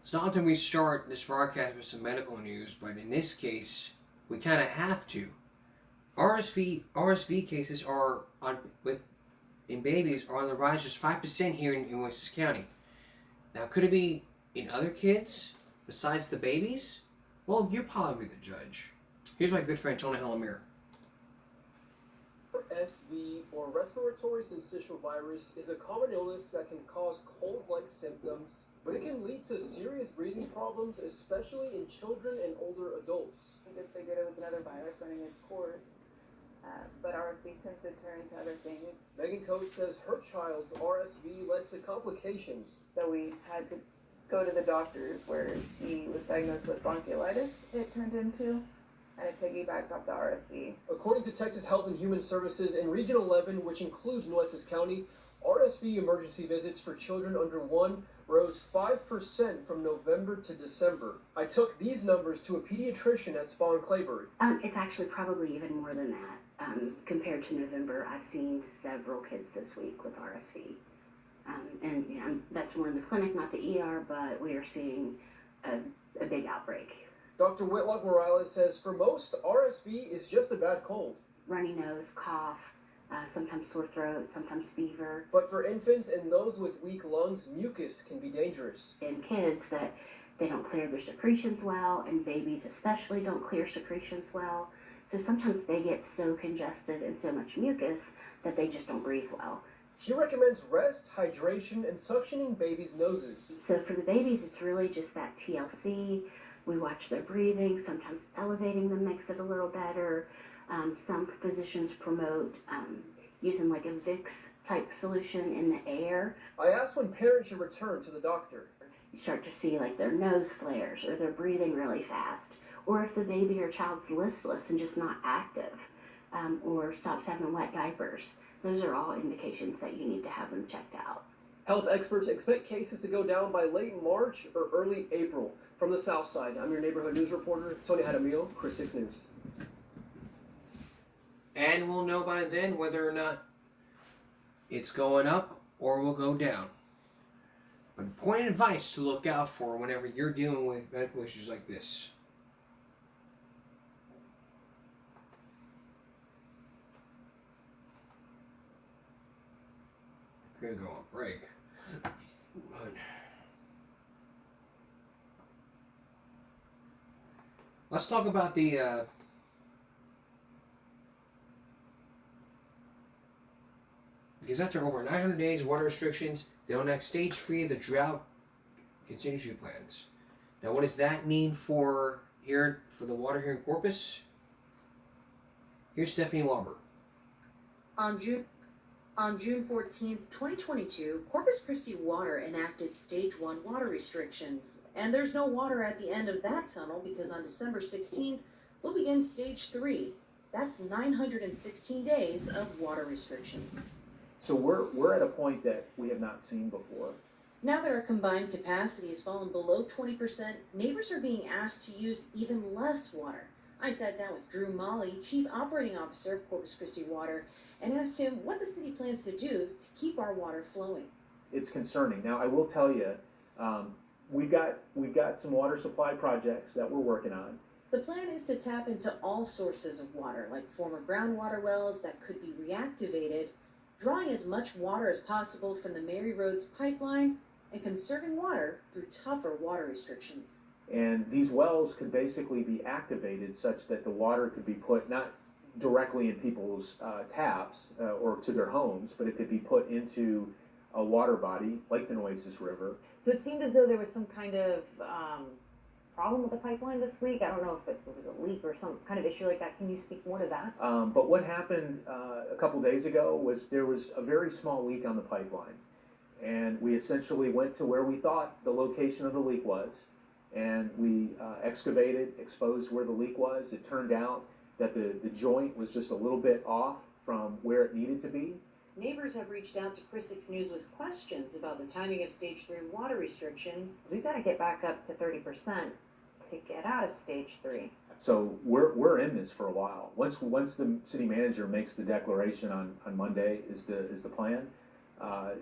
It's not often we start this broadcast with some medical news, but in this case, we kind of have to. RSV cases are in babies are on the rise, just 5% here in Wessex County. Now, could it be in other kids besides the babies? Well, you'll probably be the judge. Here's my good friend Tony Hallamir. RSV, or respiratory syncytial virus, is a common illness that can cause cold-like symptoms, but it can lead to serious breathing problems, especially in children and older adults. We just figured it was another virus running its course, but RSV tends to turn to other things. Megan Coates says her child's RSV led to complications. So we had to go to the doctors where he was diagnosed with bronchiolitis, it turned into, and it piggybacked off the RSV. According to Texas Health and Human Services, in Region 11, which includes Nueces County, RSV emergency visits for children under 1 rose 5% from November to December. I took these numbers to a pediatrician at Spa and Claybury. It's actually probably even more than that. Compared to November, I've seen several kids this week with RSV. And that's more in the clinic, not the ER, but we are seeing a big outbreak. Dr. Whitlock Morales says for most, RSV is just a bad cold. Runny nose, cough, sometimes sore throat, sometimes fever. But for infants and those with weak lungs, mucus can be dangerous. In kids that they don't clear their secretions well, and babies especially don't clear secretions well. So sometimes they get so congested and so much mucus that they just don't breathe well. She recommends rest, hydration, and suctioning babies' noses. So for the babies, it's really just that TLC. We watch their breathing, sometimes elevating them makes it a little better. Some physicians promote using like a Vicks type solution in the air. I asked when parents should return to the doctor. You start to see like their nose flares or they're breathing really fast, or if the baby or child's listless and just not active, or stops having wet diapers. Those are all indications that you need to have them checked out. Health experts expect cases to go down by late March or early April. From the South Side, I'm your neighborhood news reporter, Tony Hadamil, Chris 6 News. And we'll know by then whether or not it's going up or will go down. But point of advice to look out for whenever you're dealing with medical issues like this. We're gonna go on break. But let's talk about the because after over 900 days of water restrictions, they'll enact stage 3 of the drought contingency plans. Now, what does that mean for the water here in Corpus? Here's Stephanie Lauber. On June 14th, 2022, Corpus Christi Water enacted Stage 1 water restrictions. And there's no water at the end of that tunnel because on December 16th, we'll begin Stage 3. That's 916 days of water restrictions. So we're at a point that we have not seen before. Now that our combined capacity has fallen below 20%, neighbors are being asked to use even less water. I sat down with Drew Molly, Chief Operating Officer of Corpus Christi Water, and asked him what the city plans to do to keep our water flowing. It's concerning. Now, I will tell you, we've got some water supply projects that we're working on. The plan is to tap into all sources of water, like former groundwater wells that could be reactivated, drawing as much water as possible from the Mary Roads pipeline, and conserving water through tougher water restrictions. And these wells could basically be activated such that the water could be put not directly in people's taps or to their homes, but it could be put into a water body like the Nueces River. So it seemed as though there was some kind of problem with the pipeline this week. I don't know if it was a leak or some kind of issue like that. Can you speak more to that? But what happened a couple days ago was there was a very small leak on the pipeline. And we essentially went to where we thought the location of the leak was. And we excavated, exposed where the leak was. It turned out that the joint was just a little bit off from where it needed to be. Neighbors have reached out to Chris 6 News with questions about the timing of Stage 3 water restrictions. We've got to get back up to 30% to get out of Stage 3. So we're in this for a while. Once the city manager makes the declaration on Monday is the plan.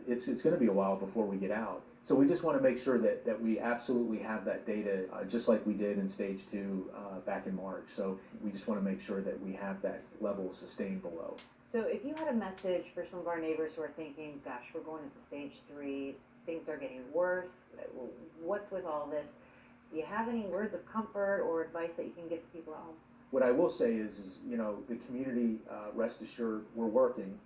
It's going to be a while before we get out. So we just want to make sure that we absolutely have that data, just like we did in stage 2 back in March. So we just want to make sure that we have that level sustained below. So if you had a message for some of our neighbors who are thinking, gosh, we're going into stage 3, things are getting worse, what's with all this? Do you have any words of comfort or advice that you can give to people at home? What I will say is the community, rest assured, we're working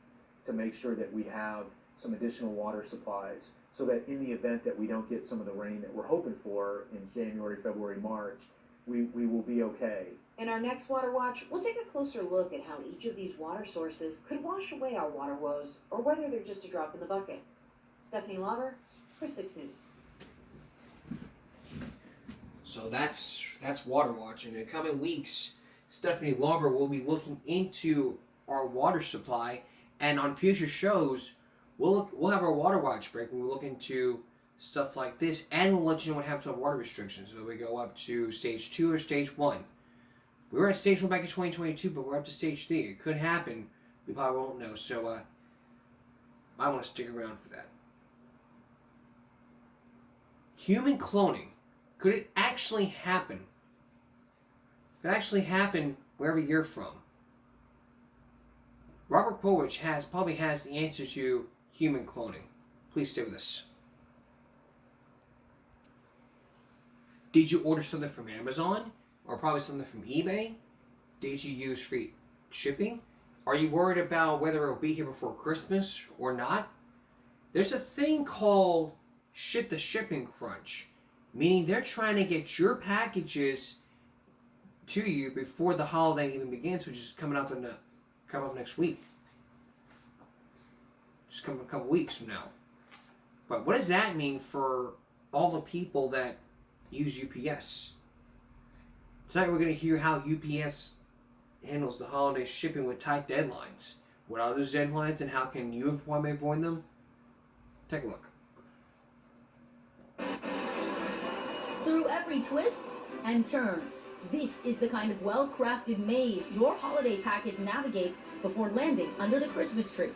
to make sure that we have some additional water supplies so that in the event that we don't get some of the rain that we're hoping for in January, February, March, we will be okay. In our next Water Watch, we'll take a closer look at how each of these water sources could wash away our water woes, or whether they're just a drop in the bucket. Stephanie Lauber for 6 News. So that's Water Watch. In the coming weeks, Stephanie Lauber will be looking into our water supply, and on future shows, we'll have our Water Watch break and we'll look into stuff like this, and we'll let you know what happens on water restrictions. Whether we go up to stage 2 or stage 1. We were at stage 1 back in 2022, but we're up to stage 3. It could happen. We probably won't know. So I want to stick around for that. Human cloning. Could it actually happen? Could it actually happen wherever you're from? Robert Krulwich probably has the answer to human cloning. Please stay with us. Did you order something from Amazon? Or probably something from eBay? Did you use free shipping? Are you worried about whether it'll be here before Christmas or not? There's a thing called Ship the Shipping Crunch, meaning they're trying to get your packages to you before the holiday even begins, which is coming up next week. Just a couple weeks from now. But what does that mean for all the people that use UPS? Tonight we're going to hear how UPS handles the holiday shipping with tight deadlines. What are those deadlines and how can you avoid them? Take a look. Through every twist and turn, this is the kind of well-crafted maze your holiday package navigates before landing under the Christmas tree.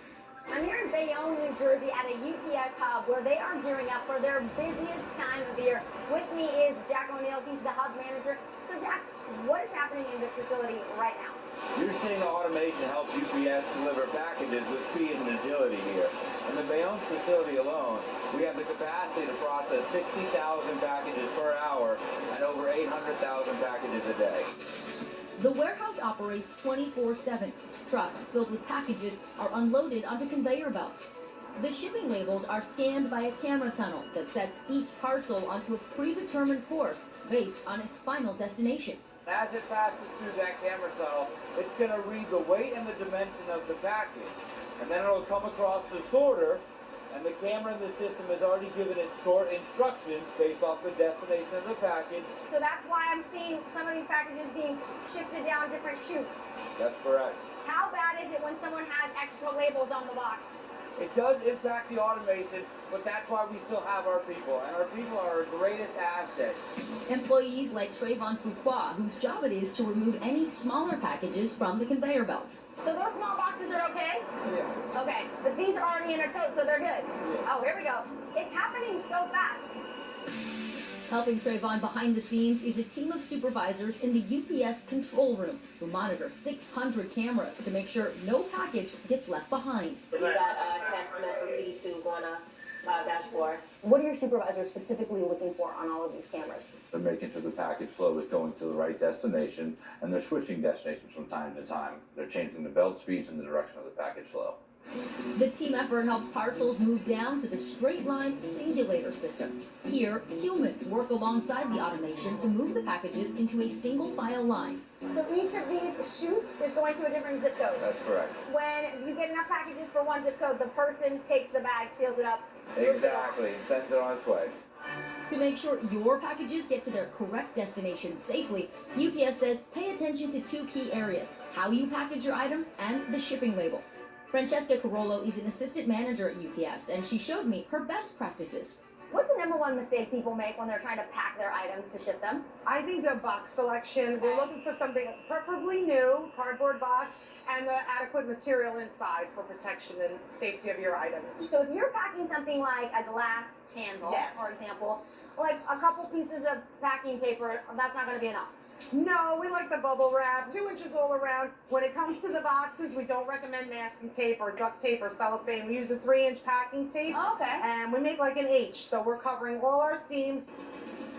I'm here in Bayonne, New Jersey at a UPS hub where they are gearing up for their busiest time of the year. With me is Jack O'Neill, he's the hub manager. So Jack, what is happening in this facility right now? You're seeing automation help UPS deliver packages with speed and agility here. In the Bayonne facility alone, we have the capacity to process 60,000 packages per hour and over 800,000 packages a day. The warehouse operates 24/7. Trucks filled with packages are unloaded onto conveyor belts. The shipping labels are scanned by a camera tunnel that sets each parcel onto a predetermined course based on its final destination. As it passes through that camera tunnel, it's going to read the weight and the dimension of the package. And then it'll come across the sorter, and the camera in the system has already given it sort instructions based off the destination of the package. So that's why I'm seeing some of these packages being shifted down different chutes. That's correct. How bad is it when someone has extra labels on the box? It does impact the automation, but that's why we still have our people, and our people are our greatest asset. Employees like Trayvon Fuqua, whose job it is to remove any smaller packages from the conveyor belts. So those small boxes are okay? Yeah. Okay, but these are already in a tote, so they're good. Yeah. Oh, here we go. It's happening so fast. Helping Trayvon behind the scenes is a team of supervisors in the UPS control room who monitor 600 cameras to make sure no package gets left behind. We got Cat Smith from PD2 going to -4. What are your supervisors specifically looking for on all of these cameras? They're making sure the package flow is going to the right destination, and they're switching destinations from time to time. They're changing the belt speeds and the direction of the package flow. The team effort helps parcels move down to the straight line singulator system. Here, humans work alongside the automation to move the packages into a single file line. So each of these chutes is going to a different zip code. That's correct. When you get enough packages for one zip code, the person takes the bag, seals it up. Exactly, and sends it on its way. To make sure your packages get to their correct destination safely, UPS says pay attention to 2 key areas: how you package your item and the shipping label. Francesca Carollo is an assistant manager at UPS, and she showed me her best practices. What's the #1 one mistake people make when they're trying to pack their items to ship them? I think the box selection, we're looking for something preferably new, cardboard box, and the adequate material inside for protection and safety of your items. So if you're packing something like a glass candle, Yes. for example, like a couple pieces of packing paper, that's not going to be enough. No, we like the bubble wrap, 2 inches all around. When it comes to the boxes, we don't recommend masking tape or duct tape or cellophane. We use a 3-inch packing tape. Okay. And we make like an H, so we're covering all our seams.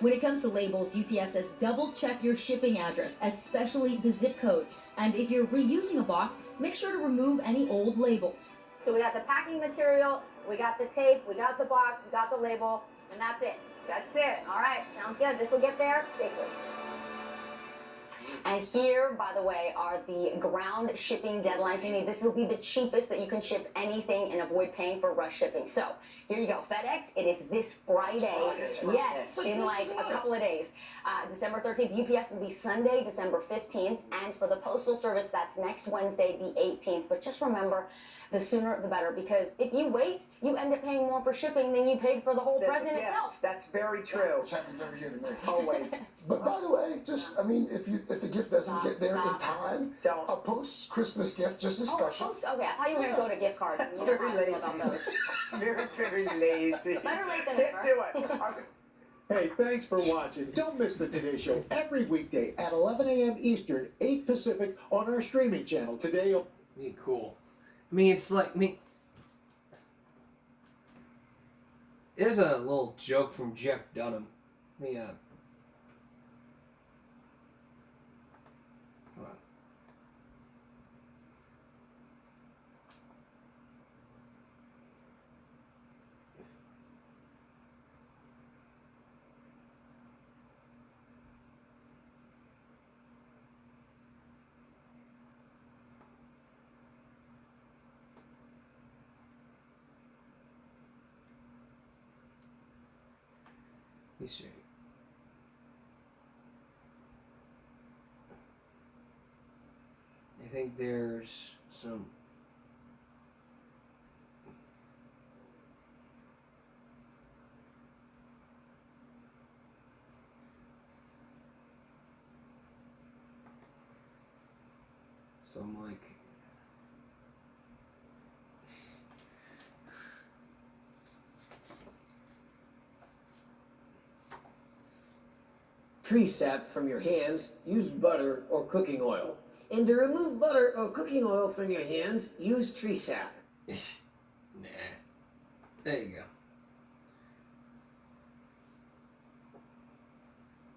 When it comes to labels, UPS says double check your shipping address, especially the zip code. And if you're reusing a box, make sure to remove any old labels. So we got the packing material, we got the tape, we got the box, we got the label, and that's it. That's it. All right, sounds good. This will get there safely. And here, by the way, are the ground shipping deadlines you need. This will be the cheapest that you can ship anything and avoid paying for rush shipping. So here you go. FedEx, it is this Friday. Yes, in like a couple of days. December 13th. UPS will be Sunday, December 15th. And for the Postal Service, that's next Wednesday, the 18th. But just remember, the sooner the better, because if you wait, you end up paying more for shipping than you paid for the whole present itself. That's very true. Which happens every year to me. Always. But by the way, just, I mean, if the gift doesn't get there in time, Don't. a post-Christmas gift just as special. Okay, I thought you were going to go to gift cards. That's You don't very have to lazy. about those. It's very, very lazy. Better late than Can't never. do it. Hey, thanks for watching. Don't miss the Today Show every weekday at 11 a.m. Eastern, 8 Pacific on our streaming channel. Today, Cool. I mean, it's like, there's a little joke from Jeff Dunham. Let me, hold on. Let me see. I think there's some. Some like. Tree sap from your hands, use butter or cooking oil. And to remove butter or cooking oil from your hands, use tree sap. Nah. There you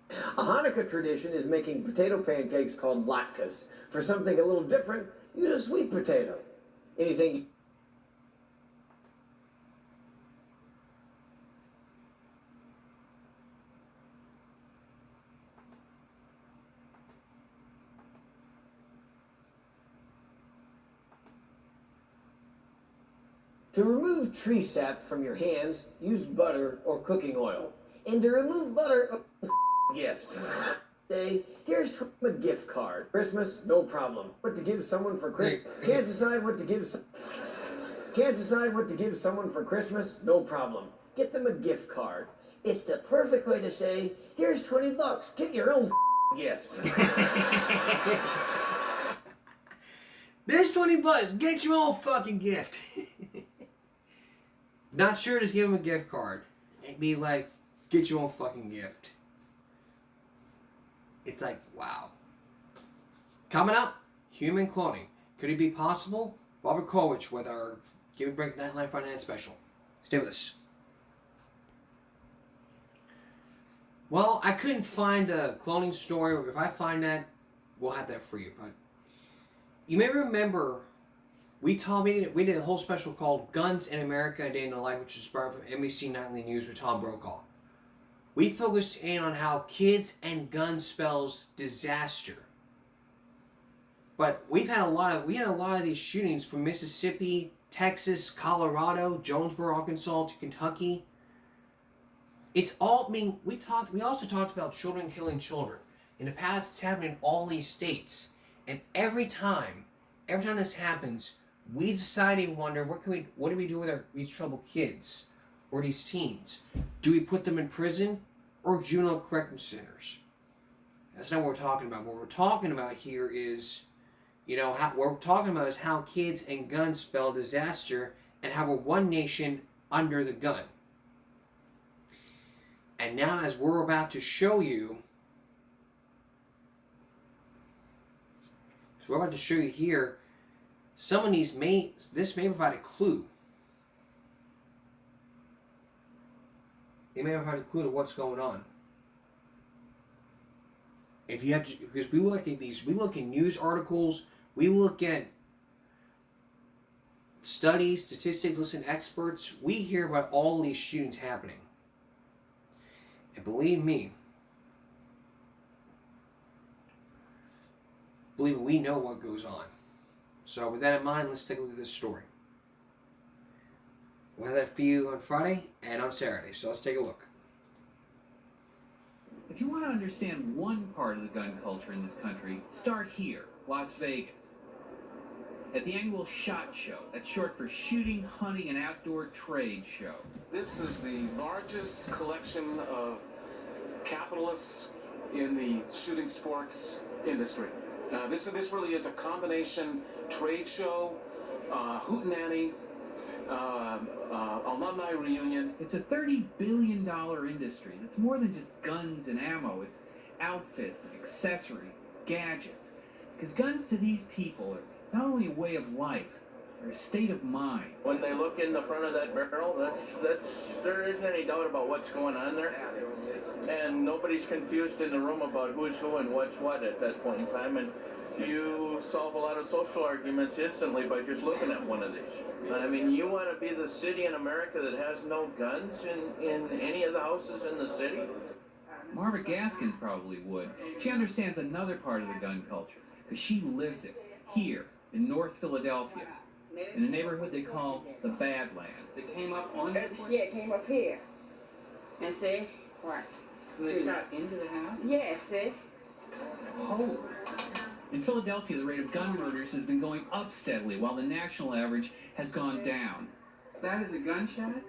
go. A Hanukkah tradition is making potato pancakes called latkes. For something a little different, use a sweet potato. Anything To remove tree sap from your hands, use butter or cooking oil. And to remove butter, gift. Say, here's a gift card. Christmas, no problem. What to give someone for Christmas? Can't decide what to give. Can't decide what to give someone for Christmas? No problem. Get them a gift card. It's the perfect way to say, here's $20. Get your own gift. There's $20. Get your own fucking gift. Not sure, just give him a gift card. And be like, get your own fucking gift. It's like, wow. Coming up, human cloning. Could it be possible? Robert Kolwich with our Give a Break Nightline Friday Night Special. Stay with us. Well, I couldn't find a cloning story. If I find that, we'll have that for you. But you may remember we did a whole special called Guns in America, A Day in the Life, which is inspired from NBC Nightly News with Tom Brokaw. We focused in on how kids and guns spells disaster. But we had a lot of these shootings from Mississippi, Texas, Colorado, Jonesboro, Arkansas to Kentucky. It's all, I mean, we also talked about children killing children. In the past, it's happened in all these states. And every time this happens, we as a society wonder, what do we do with these troubled kids? or these teens? Do we put them in prison or juvenile correction centers? That's not what we're talking about. What we're talking about here is, what we're talking about is how kids and guns spell disaster and how we're one nation under the gun. And now, as we're about to show you, here, some of these this may provide a clue. It may provide a clue to what's going on. If you have to, because we look at these, we look at news articles, we look at studies, statistics, listen to experts, we hear about all these shootings happening. And believe me, we know what goes on. So with that in mind, let's take a look at this story. We'll have that for you on Friday and on Saturday. So let's take a look. If you want to understand one part of the gun culture in this country, start here, Las Vegas. At the annual SHOT Show, that's short for Shooting, Hunting, and Outdoor Trade Show. This is the largest collection of capitalists in the shooting sports industry. This really is a combination trade show, hootenanny, alumni reunion. It's a $30 billion industry. It's more than just guns and ammo. It's outfits and accessories, gadgets. Because guns to these people are not only a way of life, they're a state of mind. When they look in the front of that barrel, there isn't any doubt about what's going on there. And nobody's confused in the room about who's who and what's what at that point in time. And you solve a lot of social arguments instantly by just looking at one of these. I mean, you want to be the city in America that has no guns in any of the houses in the city? Marva Gaskins probably would. She understands another part of the gun culture, because she lives it, here in North Philadelphia, in a neighborhood they call the Badlands. It came up on the Yeah, it came up here. And see? Right. They shot into the house? Yeah, see? Oh. In Philadelphia, the rate of gun murders has been going up steadily, while the national average has gone down. That is a gunshot?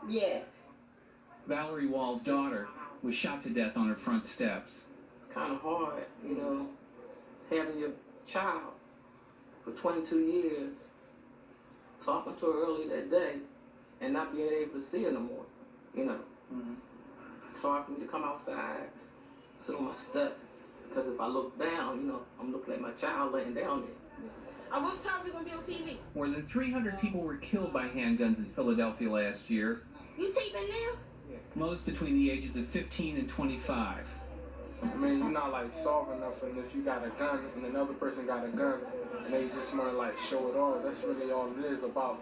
Yes. Valerie Wall's daughter was shot to death on her front steps. It's kind of hard, having your child for 22 years, talking to her early that day, and not being able to see her no more, Mm-hmm. So I need to come outside, sit on my step, because if I look down, I'm looking at my child laying down there. What time are we going to be on TV? More than 300 people were killed by handguns in Philadelphia last year, You taping now? most between the ages of 15 and 25. I mean, you're not like soft enough, and if you got a gun and another person got a gun, and they just want to show it off, that's really all it is about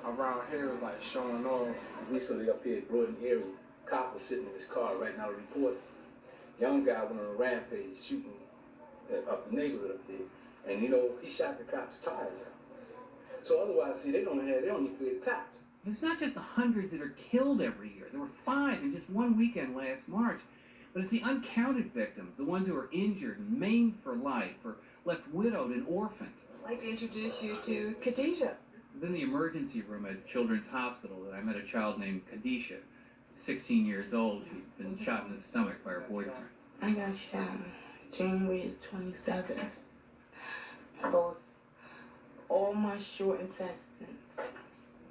around here is showing off. Recently up here at Broad and Erie, cop was sitting in his car writing out a report. Young guy went on a rampage shooting up the neighborhood up there, and he shot the cops' tires out. So otherwise, see, they don't even fear the cops. It's not just the hundreds that are killed every year. There were 5 in just one weekend last March. But it's the uncounted victims, the ones who are injured and maimed for life, or left widowed and orphaned. I'd like to introduce you to Khadijah. It was in the emergency room at Children's Hospital that I met a child named Khadijah, 16 years old. She'd been shot in the stomach by her boyfriend. I got shot January 27th. I lost all my short intestines.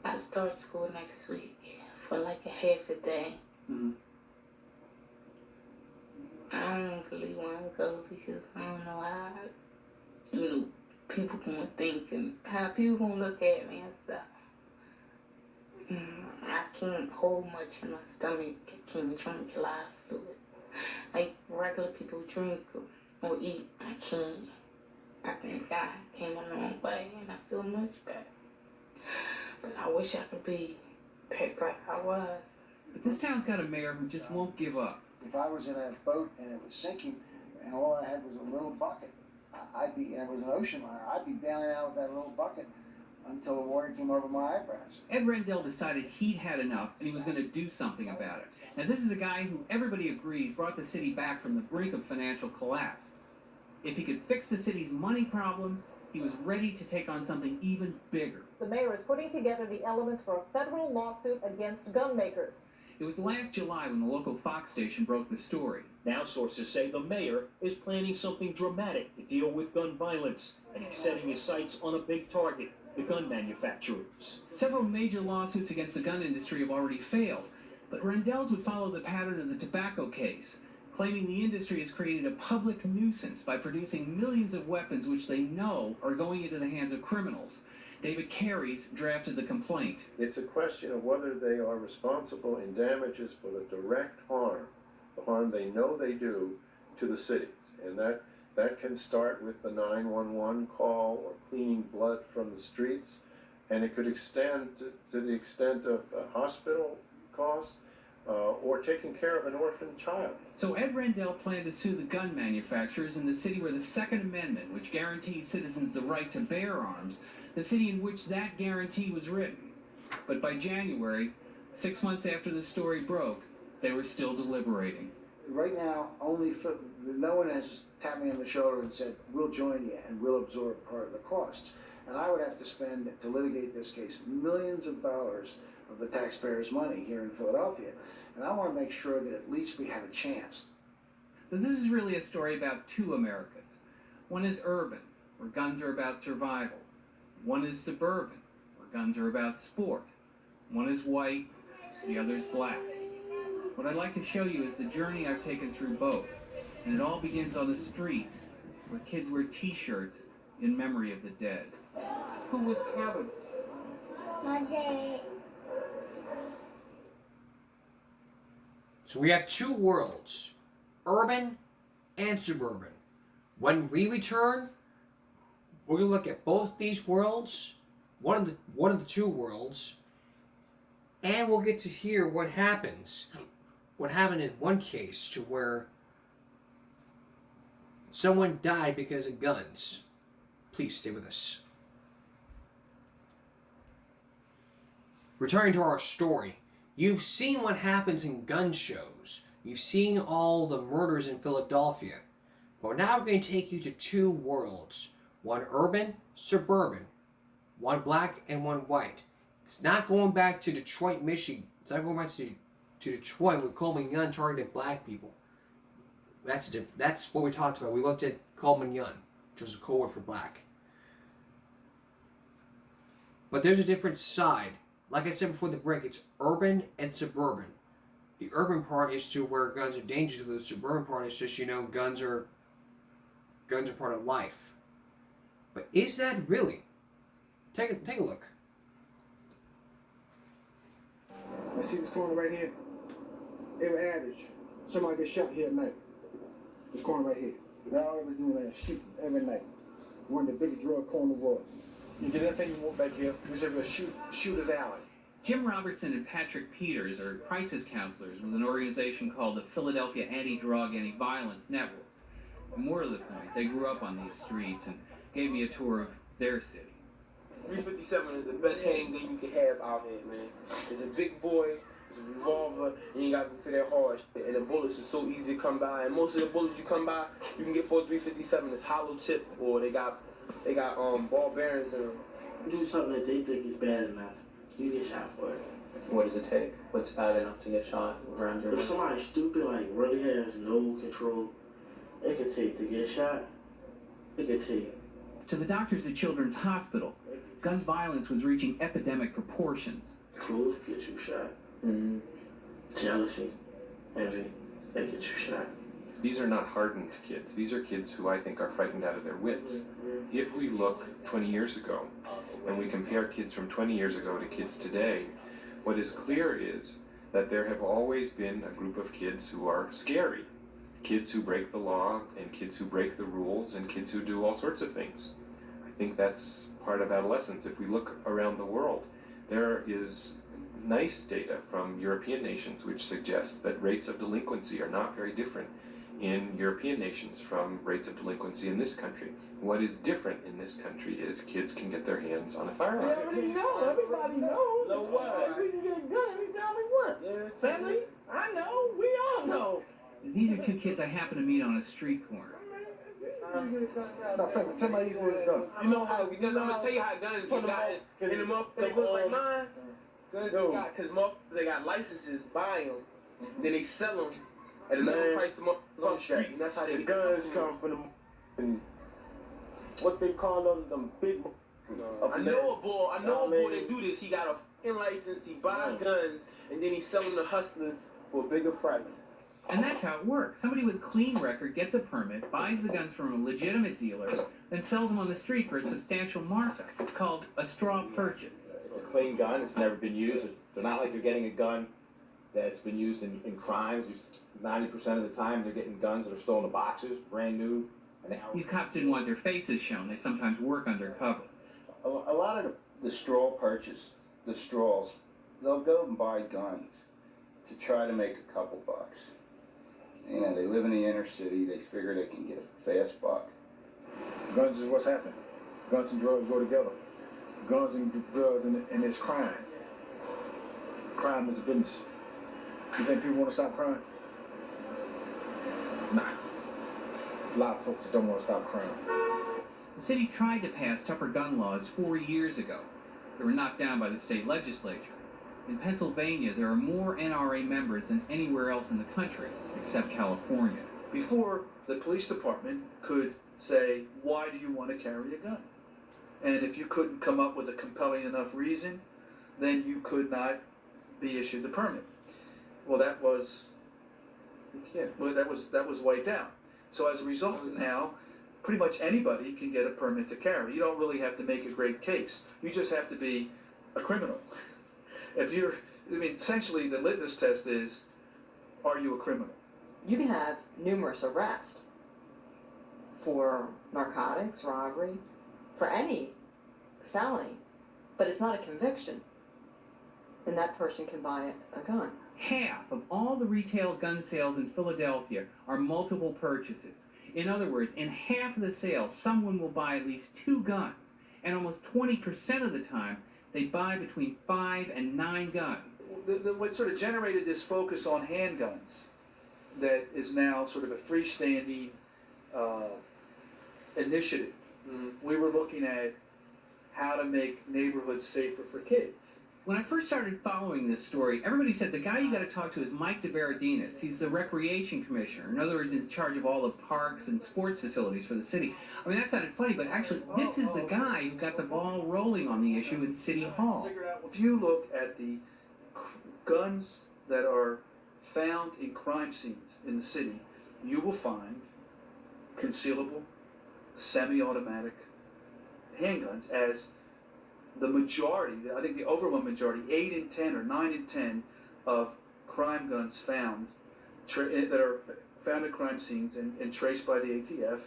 I start school next week for a half a day. Mm-hmm. I don't really want to go because I don't know how, people gonna think and how people gonna look at me and stuff. I can't hold much in my stomach. I can't drink a lot of fluid. Like regular people drink or eat, I can't. I think I came a long way and I feel much better. But I wish I could be back like I was. But this town's got a mayor who just won't give up. If I was in a boat and it was sinking, and all I had was a little bucket, and it was an ocean liner, I'd be bailing out with that little bucket until the water came over my eyebrows. Ed Rendell decided he'd had enough and he was going to do something about it. Now, this is a guy who everybody agrees brought the city back from the brink of financial collapse. If he could fix the city's money problems, he was ready to take on something even bigger. The mayor is putting together the elements for a federal lawsuit against gun makers. It was last July when the local Fox station broke the story. Now sources say the mayor is planning something dramatic to deal with gun violence, and he's setting his sights on a big target, the gun manufacturers. Several major lawsuits against the gun industry have already failed, but Rendell's would follow the pattern of the tobacco case, claiming the industry has created a public nuisance by producing millions of weapons which they know are going into the hands of criminals. David Carey's drafted the complaint. It's a question of whether they are responsible in damages for the direct harm, the harm they know they do to the cities. And that can start with the 911 call or cleaning blood from the streets, and it could extend to the extent of hospital costs or taking care of an orphan child. So Ed Rendell planned to sue the gun manufacturers in the city where the Second Amendment, which guarantees citizens the right to bear arms, the city in which that guarantee was written. But by January, 6 months after the story broke, they were still deliberating. Right now, no one has tapped me on the shoulder and said, we'll join you and we'll absorb part of the costs. And I would have to spend, to litigate this case, millions of dollars of the taxpayers' money here in Philadelphia. And I want to make sure that at least we have a chance. So this is really a story about two Americas. One is urban, where guns are about survival. One is suburban, where guns are about sport. One is white, the other is black. What I'd like to show you is the journey I've taken through both. And it all begins on the streets, where kids wear t-shirts in memory of the dead. Who was Kevin? My dad. So we have two worlds, urban and suburban. When we return, we're going to look at both these worlds, one of the two worlds, and we'll get to hear what happened in one case to where someone died because of guns. Please stay with us. Returning to our story, you've seen what happens in gun shows. You've seen all the murders in Philadelphia. But now we're going to take you to two worlds. One urban, suburban. One black and one white. It's not going back to Detroit, Michigan. It's not going back to Detroit where Coleman Young targeted black people. That's what we talked about. We looked at Coleman Young, which was a code word for black. But there's a different side. Like I said before the break, it's urban and suburban. The urban part is to where guns are dangerous, but the suburban part is just, guns are part of life. But is that really? Take a look. I see this corner right here. Every average, somebody gets shot here at night. This corner right here. They all ever do that shooting every night. One of the biggest drug corner in the world. You get anything you want back here, this is a shooter's alley. Jim Robertson and Patrick Peters are crisis counselors with an organization called the Philadelphia Anti-Drug, Anti-Violence Network. And more to the point, they grew up on these streets and gave me a tour of their city. 357 is the best handgun you can have out here, man. It's a big boy, it's a revolver, and you got to fit that hard. And the bullets are so easy to come by. And most of the bullets you come by, you can get for a 357. It's hollow tip, or they got ball bearings in them. Do something that they think is bad enough, you get shot for it. What does it take? What's bad enough to get shot around your If somebody's stupid, like really has no control, it could take to get shot. It could take. To the doctors at Children's Hospital, gun violence was reaching epidemic proportions. Clothes get you shot. Mm-hmm. Jealousy, envy, they get you shot. These are not hardened kids. These are kids who I think are frightened out of their wits. If we look 20 years ago and we compare kids from 20 years ago to kids today, what is clear is that there have always been a group of kids who are scary. Kids who break the law and kids who break the rules and kids who do all sorts of things. I think that's part of adolescence. If we look around the world, there is nice data from European nations which suggests that rates of delinquency are not very different in European nations from rates of delinquency in this country. What is different in this country is kids can get their hands on a firearm. Yeah, everybody knows. Know what? We can get a gun anytime we want. Yeah. Family, I know, we all know. These are two kids I happened to meet on a street corner. No, Femi, tell me how easy this go. You know how, because I'm gonna tell you how guns you got in the motherfuckers that look like mine. Guns you got, because motherfuckers they got licenses, buy them, then they sell them at another price to motherfuckers on the street, and that's how they The get guns come from what they call them big. I know a boy that do this. He got a fucking license, he buy guns, and then he sell them to hustlers for a bigger price. And that's how it works. Somebody with clean record gets a permit, buys the guns from a legitimate dealer, then sells them on the street for a substantial markup. It's called a straw purchase. It's a clean gun. It's never been used. They're not like you're getting a gun that's been used in crimes. 90% of the time, they're getting guns that are still in the boxes, brand new. These cops didn't want their faces shown. They sometimes work undercover. A lot of the straw purchase, the straws, they'll go and buy guns to try to make a couple bucks. You know, they live in the inner city. They figure they can get a fast buck. Guns is what's happening. Guns and drugs go together. Guns and drugs and it's crime. Crime is a business. You think people want to stop crime? Nah. There's a lot of folks that don't want to stop crime. The city tried to pass tougher gun laws 4 years ago. They were knocked down by the state legislature. In Pennsylvania, there are more NRA members than anywhere else in the country, except California. Before, the police department could say, why do you want to carry a gun? And if you couldn't come up with a compelling enough reason, then you could not be issued the permit. Well, that was wiped out. So as a result, now, pretty much anybody can get a permit to carry. You don't really have to make a great case. You just have to be a criminal. Essentially the litmus test is, are you a criminal? You can have numerous arrests for narcotics, robbery, for any felony, but it's not a conviction. Then that person can buy a gun. Half of all the retail gun sales in Philadelphia are multiple purchases. In other words, in half of the sales, someone will buy at least 2 guns, and almost 20% of the time, they buy between 5 and 9 guns. What sort of generated this focus on handguns that is now sort of a freestanding initiative. We were looking at how to make neighborhoods safer for kids. When I first started following this story, everybody said the guy you got to talk to is Mike DeVerodinis. He's the recreation commissioner. In other words, in charge of all the parks and sports facilities for the city. I mean, that sounded funny, but actually, this is the guy who got the ball rolling on the issue in City Hall. If you look at the guns that are found in crime scenes in the city, you will find concealable, semi-automatic handguns as the majority, I think the overwhelming majority, 8 in 10 or 9 in 10 of crime guns found that are found at crime scenes and traced by the ATF,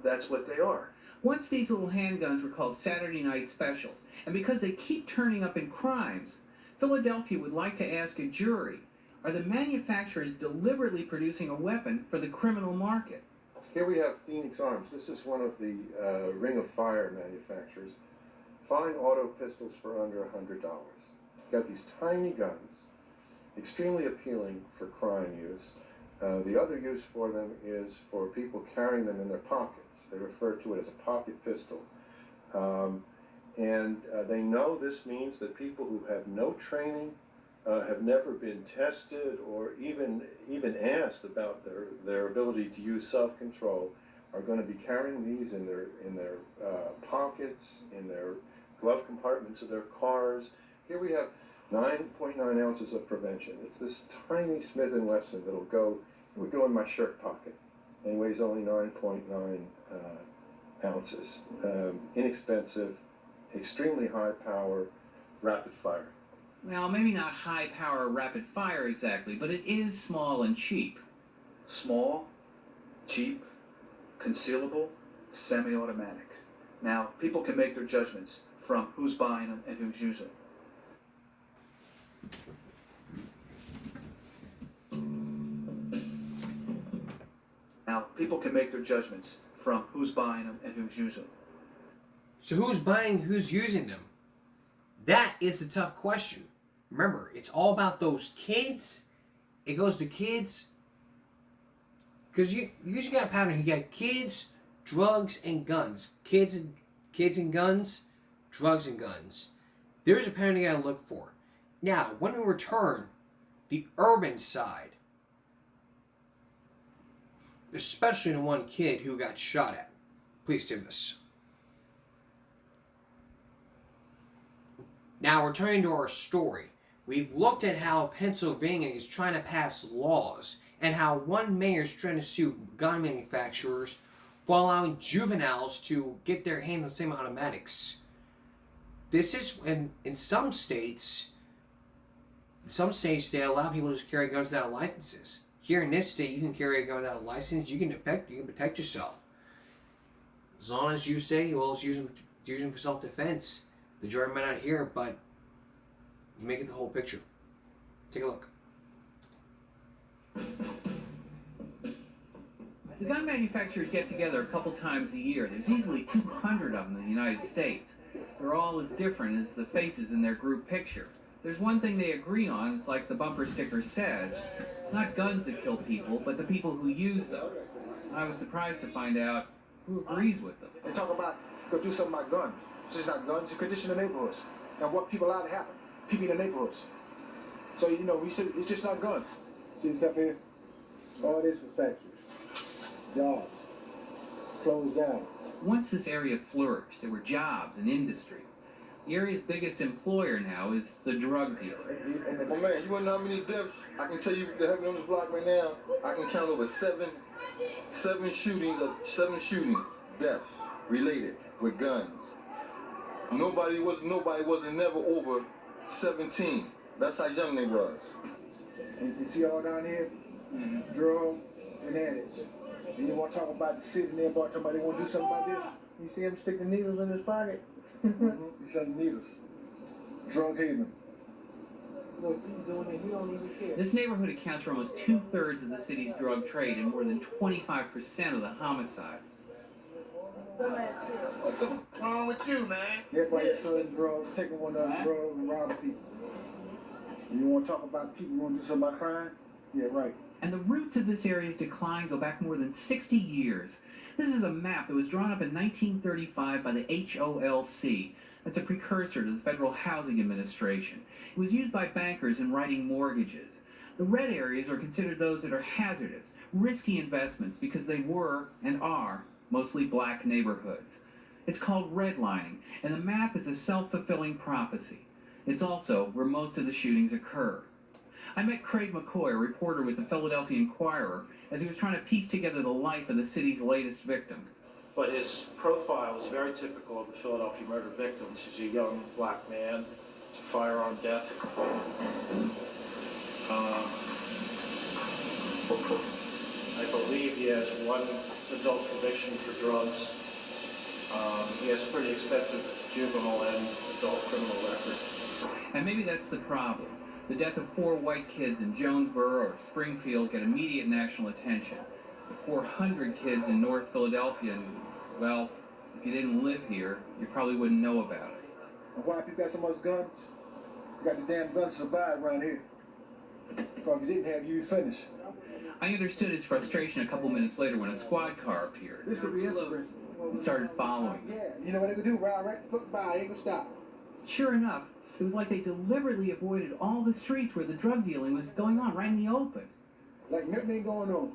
that's what they are. Once these little handguns were called Saturday Night Specials, and because they keep turning up in crimes, Philadelphia would like to ask a jury, are the manufacturers deliberately producing a weapon for the criminal market? Here we have Phoenix Arms. This is one of the Ring of Fire manufacturers. Fine auto pistols for under $100. Got these tiny guns, extremely appealing for crime use. The other use for them is for people carrying them in their pockets. They refer to it as a pocket pistol. And they know this means that people who have no training, have never been tested or even asked about their ability to use self-control, are going to be carrying these in their pockets, in their glove compartments of their cars. Here we have 9.9 ounces of prevention. It's this tiny Smith & Wesson that'll go, it would go in my shirt pocket, and weighs only 9.9 ounces. Inexpensive, extremely high power, rapid fire. Well, maybe not high power rapid fire exactly, but it is small and cheap. Small, cheap, concealable, semi-automatic. Now, people can make their judgments from who's buying them and who's using them. Now, people can make their judgments from who's buying them and who's using them. So who's buying, who's using them? That is a tough question. Remember, it's all about those kids. It goes to kids. Because you usually got a pattern. You got kids, drugs, and guns. Kids and guns, drugs and guns. There's a pattern you gotta look for. Now, when we return, the urban side, especially the one kid who got shot at. Please stay with us. Now, returning to our story, we've looked at how Pennsylvania is trying to pass laws and how one mayor is trying to sue gun manufacturers for allowing juveniles to get their hands on semi-automatics. This is in some states they allow people to just carry guns without licenses. Here in this state, you can carry a gun without a license. You can protect yourself. As long as you say, well, it's using for self-defense. The jury might not hear, but you make it the whole picture. Take a look. The gun manufacturers get together a couple times a year. There's easily 200 of them in the United States. They're all as different as the faces in their group picture. There's one thing they agree on, it's like the bumper sticker says. It's not guns that kill people, but the people who use them. I was surprised to find out who agrees with them. They talk about, go do something about guns. It's just not guns, it's condition of neighborhoods. And what people allowed to happen. People in the neighborhoods. So, we said it's just not guns. See this up here? All this for factories. Jobs. Closed down. Once this area flourished, there were jobs and industry. The area's biggest employer now is the drug dealer. Oh man, you wanna know how many deaths? I can tell you that happened on this block right now. I can count over seven shooting deaths related with guns. Nobody wasn't never over 17. That's how young they was. And you see all down here? Drug and addicts. And you want to talk about the city and there, talking about they want to do something about this? You see him stick the needles in his pocket? He's selling needles. Drug haven. Look, he's doing it. He don't even care. This neighborhood accounts for almost 2/3 of the city's drug trade and more than 25% of the homicides. What's wrong with you, man? Everybody selling drugs, taking one of the drugs and robbing people. You want to talk about people who want to do something about crime? Yeah, right. And the roots of this area's decline go back more than 60 years. This is a map that was drawn up in 1935 by the HOLC. That's a precursor to the Federal Housing Administration. It was used by bankers in writing mortgages. The red areas are considered those that are hazardous, risky investments because they were and are mostly black neighborhoods. It's called redlining, and the map is a self-fulfilling prophecy. It's also where most of the shootings occur. I met Craig McCoy, a reporter with the Philadelphia Inquirer, as he was trying to piece together the life of the city's latest victim. But his profile is very typical of the Philadelphia murder victims. He's a young black man. It's a firearm death. I believe he has one adult conviction for drugs. He has a pretty extensive juvenile and adult criminal record. And maybe that's the problem. The death of 4 white kids in Jonesboro or Springfield get immediate national attention. But 400 kids in North Philadelphia, and, well, if you didn't live here, you probably wouldn't know about it. And why people got so much guns? You got the damn guns to survive around here. Because if you didn't have, you'd finish. I understood his frustration a couple minutes later when a squad car appeared. This could be inspiration. And started following me. Yeah, you know what they could do? Ride right the foot by, ain't gonna stop. Sure enough, it was like they deliberately avoided all the streets where the drug dealing was going on, right in the open. Like nothing ain't going on.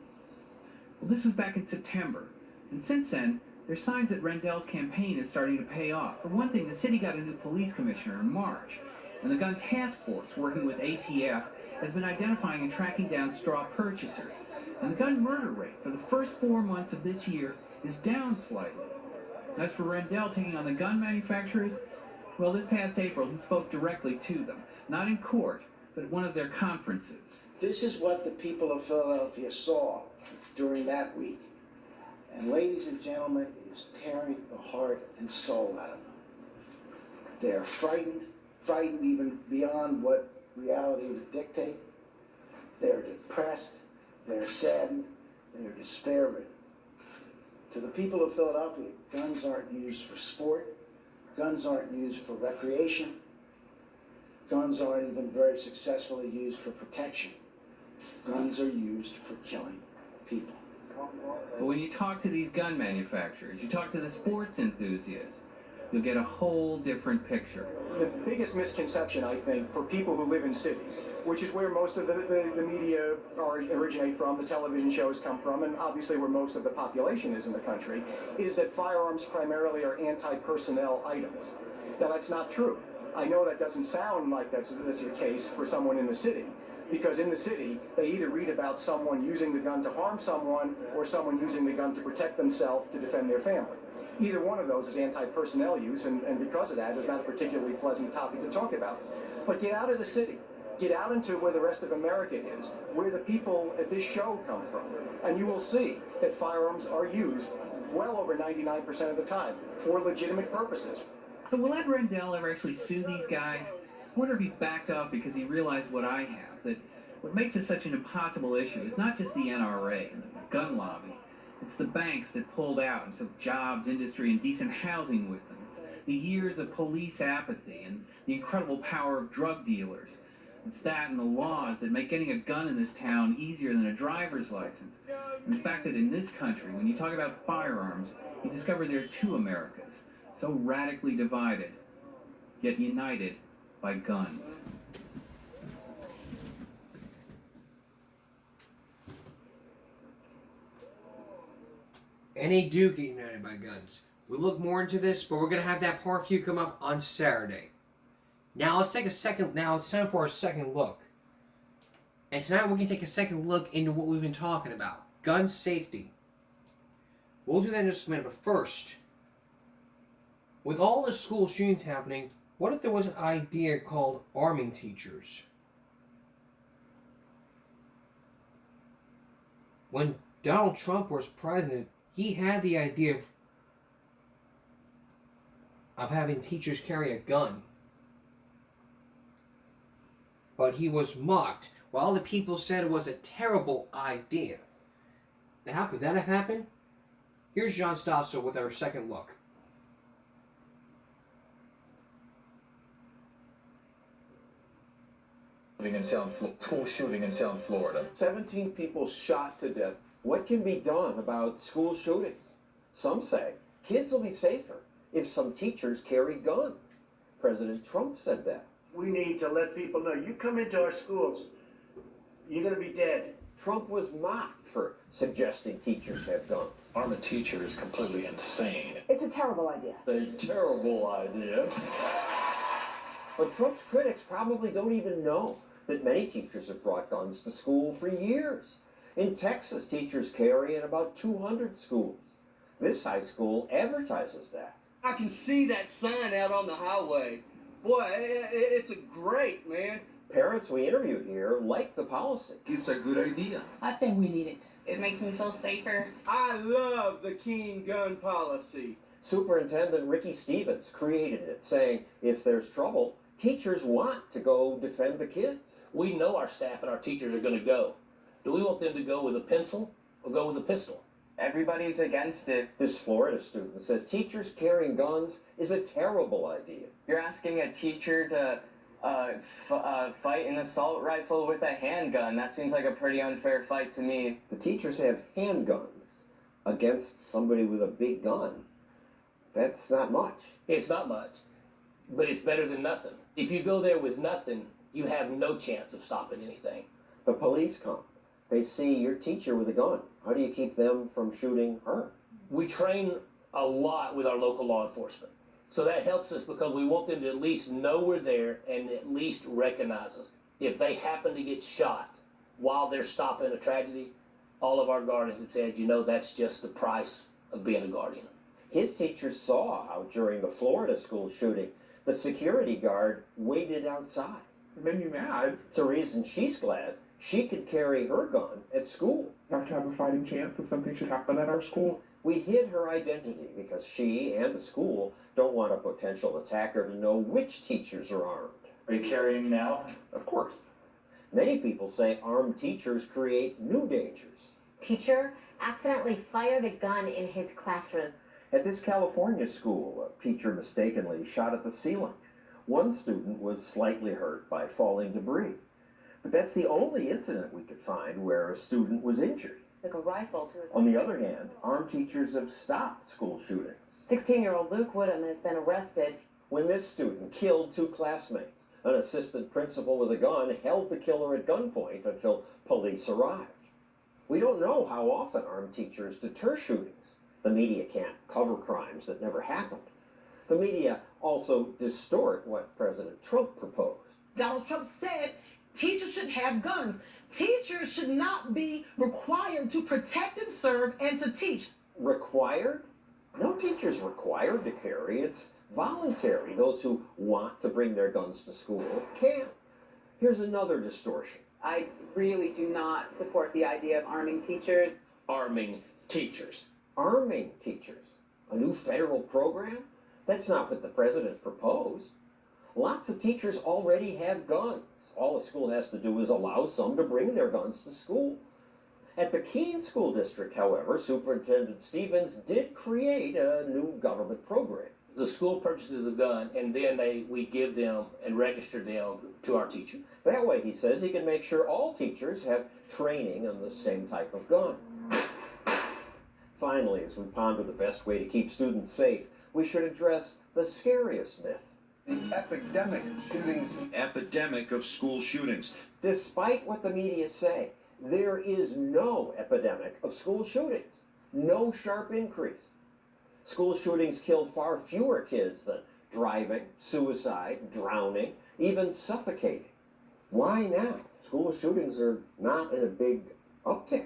Well, this was back in September. And since then, there's signs that Rendell's campaign is starting to pay off. For one thing, the city got a new police commissioner in March. And the gun task force, working with ATF, has been identifying and tracking down straw purchasers. And the gun murder rate for the first 4 months of this year is down slightly. As for Rendell taking on the gun manufacturers, well, this past April, he spoke directly to them. Not in court, but at one of their conferences. This is what the people of Philadelphia saw during that week. And ladies and gentlemen, it is tearing the heart and soul out of them. They're frightened even beyond what reality would dictate. They're depressed, they're saddened, they're despair-ridden. To the people of Philadelphia, guns aren't used for sport, guns aren't used for recreation, guns aren't even very successfully used for protection. Guns are used for killing people. But when you talk to these gun manufacturers, you talk to the sports enthusiasts, you'll get a whole different picture. The biggest misconception, I think, for people who live in cities, which is where most of the media originate from, the television shows come from, and obviously where most of the population is in the country, is that firearms primarily are anti-personnel items. Now, that's not true. I know that doesn't sound like that's the case for someone in the city, because in the city, they either read about someone using the gun to harm someone or someone using the gun to protect themselves to defend their family. Either one of those is anti-personnel use, and because of that, is not a particularly pleasant topic to talk about. But get out of the city. Get out into where the rest of America is, where the people at this show come from, and you will see that firearms are used well over 99% of the time for legitimate purposes. So will Ed Rendell ever actually sue these guys? I wonder if he's backed off because he realized what I have, that what makes it such an impossible issue is not just the NRA and the gun lobby. It's the banks that pulled out and took jobs, industry, and decent housing with them. It's the years of police apathy and the incredible power of drug dealers. It's that and the laws that make getting a gun in this town easier than a driver's license. And the fact that in this country, when you talk about firearms, you discover there are two Americas, so radically divided, yet united by guns. And they do get united by guns. We'll look more into this, but we're going to have that part for you come up on Saturday. Now let's take a second. Now it's time for our second look. And tonight we're going to take a second look into what we've been talking about. Gun safety. We'll do that in just a minute, but first, with all the school shootings happening, what if there was an idea called arming teachers? When Donald Trump was president, he had the idea of having teachers carry a gun. But he was mocked, while the people said it was a terrible idea. Now, how could that have happened? Here's John Stossel with our second look. School shooting in South Florida. 17 people shot to death. What can be done about school shootings? Some say kids will be safer if some teachers carry guns. President Trump said that. We need to let people know, you come into our schools, you're going to be dead. Trump was mocked for suggesting teachers have guns. Arm a teacher is completely insane. It's a terrible idea. A terrible idea. But Trump's critics probably don't even know that many teachers have brought guns to school for years. In Texas, teachers carry in about 200 schools. This high school advertises that. I can see that sign out on the highway. Boy, it's a great, man. Parents we interviewed here like the policy. It's a good idea. I think we need it. It makes me feel safer. I love the King gun policy. Superintendent Ricky Stevens created it, saying if there's trouble, teachers want to go defend the kids. We know our staff and our teachers are going to go. Do we want them to go with a pencil or go with a pistol? Everybody's against it. This Florida student says teachers carrying guns is a terrible idea. You're asking a teacher to fight an assault rifle with a handgun. That seems like a pretty unfair fight to me. The teachers have handguns against somebody with a big gun. That's not much. It's not much, but it's better than nothing. If you go there with nothing, you have no chance of stopping anything. The police come. They see your teacher with a gun. How do you keep them from shooting her? We train a lot with our local law enforcement. So that helps us because we want them to at least know we're there and at least recognize us. If they happen to get shot while they're stopping a tragedy, all of our guardians have said, you know, that's just the price of being a guardian. His teachers saw how during the Florida school shooting, the security guard waited outside. It made me mad. It's a reason she's glad she could carry her gun at school. You have to have a fighting chance if something should happen at our school. We hid her identity because she and the school don't want a potential attacker to know which teachers are armed. Are you carrying now? Of course. Many people say armed teachers create new dangers. Teacher accidentally fired a gun in his classroom. At this California school, a teacher mistakenly shot at the ceiling. One student was slightly hurt by falling debris. But that's the only incident we could find where a student was injured. took a rifle to his... On the other hand, armed teachers have stopped school shootings. 16-year-old Luke Woodham has been arrested. When this student killed 2 classmates, an assistant principal with a gun held the killer at gunpoint until police arrived. We don't know how often armed teachers deter shootings. The media can't cover crimes that never happened. The media also distort what President Trump proposed. Donald Trump said teachers should have guns. Teachers should not be required to protect and serve and to teach. Required? No teacher's required to carry. It's voluntary. Those who want to bring their guns to school can. Here's another distortion. I really do not support the idea of arming teachers. Arming teachers. Arming teachers. A new federal program? That's not what the president proposed. Lots of teachers already have guns. All a school has to do is allow some to bring their guns to school. At the Keene School District, however, Superintendent Stevens did create a new government program. The school purchases a gun, and then we give them and register them to our teacher. That way, he says, he can make sure all teachers have training on the same type of gun. Finally, as we ponder the best way to keep students safe, we should address the scariest myth. The epidemic of shootings. Epidemic of school shootings. Despite what the media say, there is no epidemic of school shootings. No sharp increase. School shootings kill far fewer kids than driving, suicide, drowning, even suffocating. Why now? School shootings are not in a big uptick.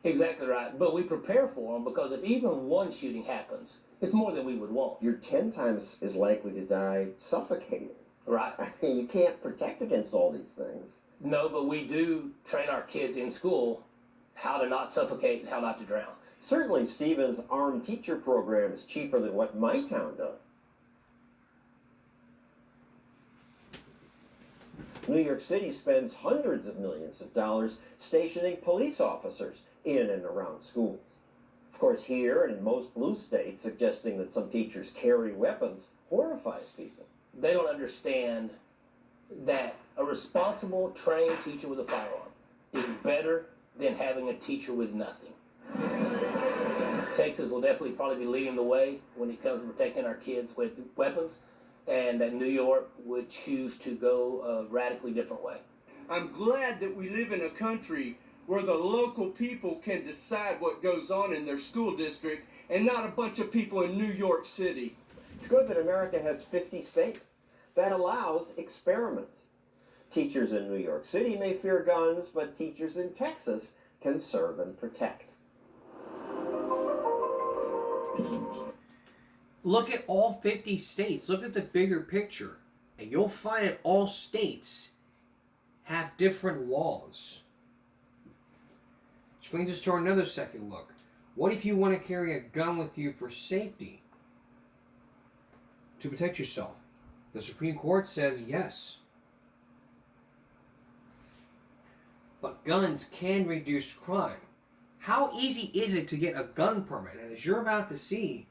Exactly right. But we prepare for them because if even one shooting happens, it's more than we would want. You're 10 times as likely to die suffocating. Right. I mean, you can't protect against all these things. No, but we do train our kids in school how to not suffocate and how not to drown. Certainly, Stevens' armed teacher program is cheaper than what my town does. New York City spends hundreds of millions of dollars stationing police officers in and around schools. Of course, here and in most blue states, suggesting that some teachers carry weapons horrifies people. They don't understand that a responsible, trained teacher with a firearm is better than having a teacher with nothing. Texas will definitely probably be leading the way when it comes to protecting our kids with weapons, and that New York would choose to go a radically different way. I'm glad that we live in a country where the local people can decide what goes on in their school district and not a bunch of people in New York City. It's good that America has 50 states. That allows experiments. Teachers in New York City may fear guns, but teachers in Texas can serve and protect. Look at all 50 states. Look at the bigger picture. And you'll find that all states have different laws. Which brings us to another second look. What if you want to carry a gun with you for safety? To protect yourself? The Supreme Court says yes. But guns can reduce crime. How easy is it to get a gun permit? And as you're about to see,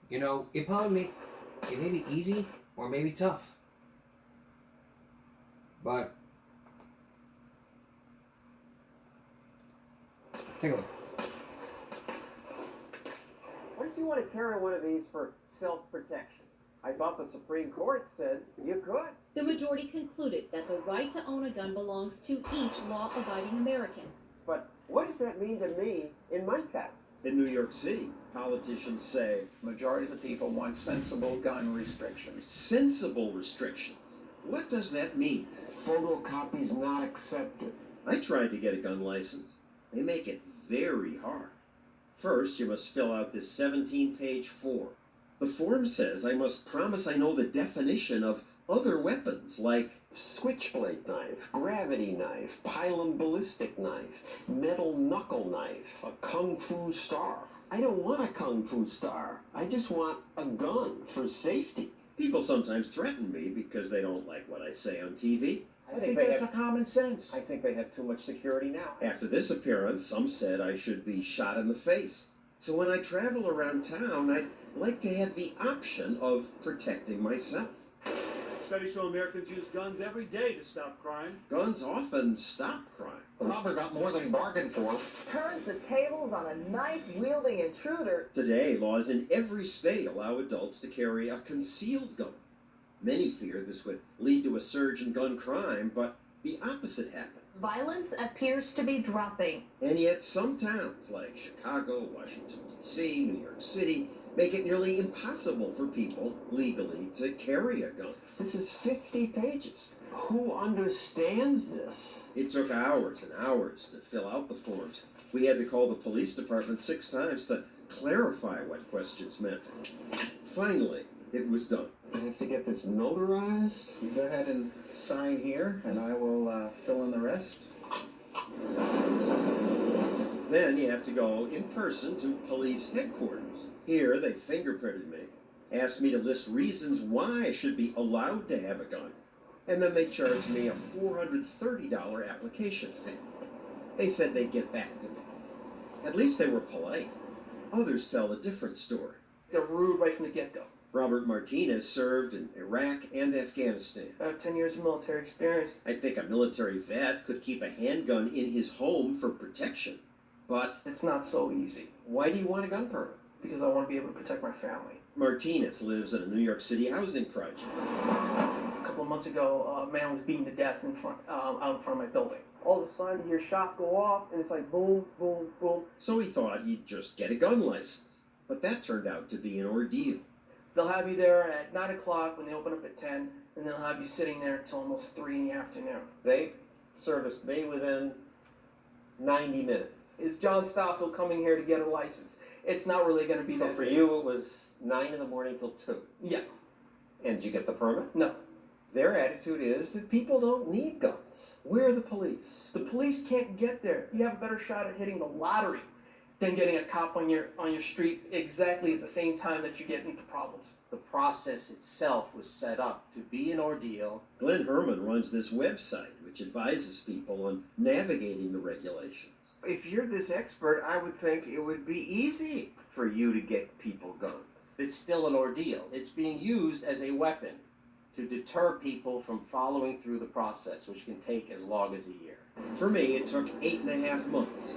you know, it may be easy or maybe tough. But take a look. What if you want to carry one of these for self-protection? I thought the Supreme Court said you could. The majority concluded that the right to own a gun belongs to each law-abiding American. But what does that mean to me in my town? In New York City, politicians say majority of the people want sensible gun restrictions. sensible restrictions. What does that mean? Photocopies not accepted. I tried to get a gun license. They make it very hard. First, you must fill out this 17-page form. The form says I must promise I know the definition of other weapons like switchblade knife, gravity knife, pylon ballistic knife, metal knuckle knife, a kung fu star. I don't want a kung fu star. I just want a gun for safety. People sometimes threaten me because they don't like what I say on TV. I think that's a common sense. I think they have too much security now. After this appearance, some said I should be shot in the face. So when I travel around town, I'd like to have the option of protecting myself. Studies show Americans use guns every day to stop crime. Guns often stop crime. The robber got more than he bargained for. Turns the tables on a knife-wielding intruder. Today, laws in every state allow adults to carry a concealed gun. Many fear this would lead to a surge in gun crime, but the opposite happened. Violence appears to be dropping. And yet some towns like Chicago, Washington, D.C., New York City make it nearly impossible for people legally to carry a gun. This is 50 pages. Who understands this? It took hours and hours to fill out the forms. We had to call the police department 6 times to clarify what questions meant. Finally, it was done. I have to get this notarized. You go ahead and sign here, and I will fill in the rest. Then you have to go in person to police headquarters. Here, they fingerprinted me, asked me to list reasons why I should be allowed to have a gun, and then they charged me a $430 application fee. They said they'd get back to me. At least they were polite. Others tell a different story. They're rude right from the get-go. Robert Martinez served in Iraq and Afghanistan. I have 10 years of military experience. I think a military vet could keep a handgun in his home for protection, but It's not so easy, why do you want a gun permit? because I want to be able to protect my family. Martinez lives in a New York City housing project. A couple of months ago, a man was beaten to death out in front of my building. All of a sudden, you hear shots go off, and it's like boom, boom, boom. So he thought he'd just get a gun license, but that turned out to be an ordeal. They'll have you there at 9 o'clock when they open up at 10, and they'll have you sitting there until almost 3 in the afternoon. They serviced me within 90 minutes. It's John Stossel coming here to get a license. It's not really going to be So that for big. you, it was 9 in the morning till 2. Yeah. And did you get the permit? No. Their attitude is that people don't need guns. We're the police. The police can't get there. You have a better shot at hitting the lottery than getting a cop on your street exactly at the same time that you get into problems. The process itself was set up to be an ordeal. Glenn Herman runs this website, which advises people on navigating the regulations. If you're this expert, I would think it would be easy for you to get people guns. It's still an ordeal. It's being used as a weapon to deter people from following through the process, which can take as long as a year. For me, it took 8.5 months.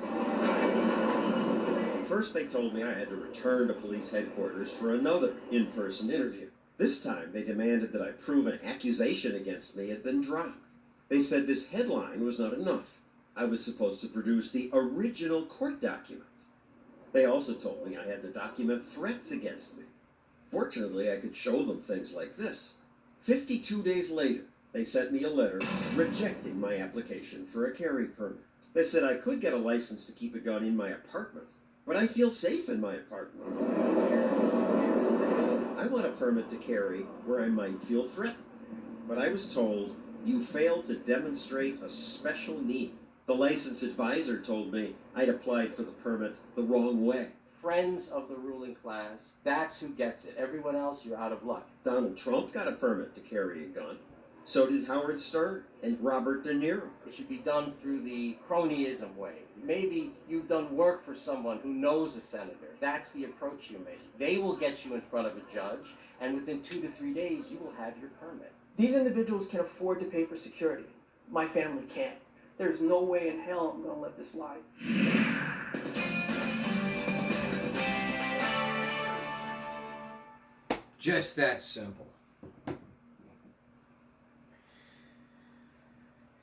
First, they told me I had to return to police headquarters for another in-person interview. This time, they demanded that I prove an accusation against me had been dropped. They said this headline was not enough. I was supposed to produce the original court documents. They also told me I had to document threats against me. Fortunately, I could show them things like this. 52 days later, they sent me a letter rejecting my application for a carry permit. They said I could get a license to keep a gun in my apartment, but I feel safe in my apartment. I want a permit to carry where I might feel threatened, but I was told you failed to demonstrate a special need. The license advisor told me I'd applied for the permit the wrong way. Friends of the ruling class, that's who gets it. Everyone else, you're out of luck. Donald Trump got a permit to carry a gun. So did Howard Stern and Robert De Niro. It should be done through the cronyism way. Maybe you've done work for someone who knows a senator. That's the approach you make. They will get you in front of a judge, and within 2 to 3 days, you will have your permit. These individuals can afford to pay for security. My family can't. There's no way in hell I'm going to let this lie. Just that simple.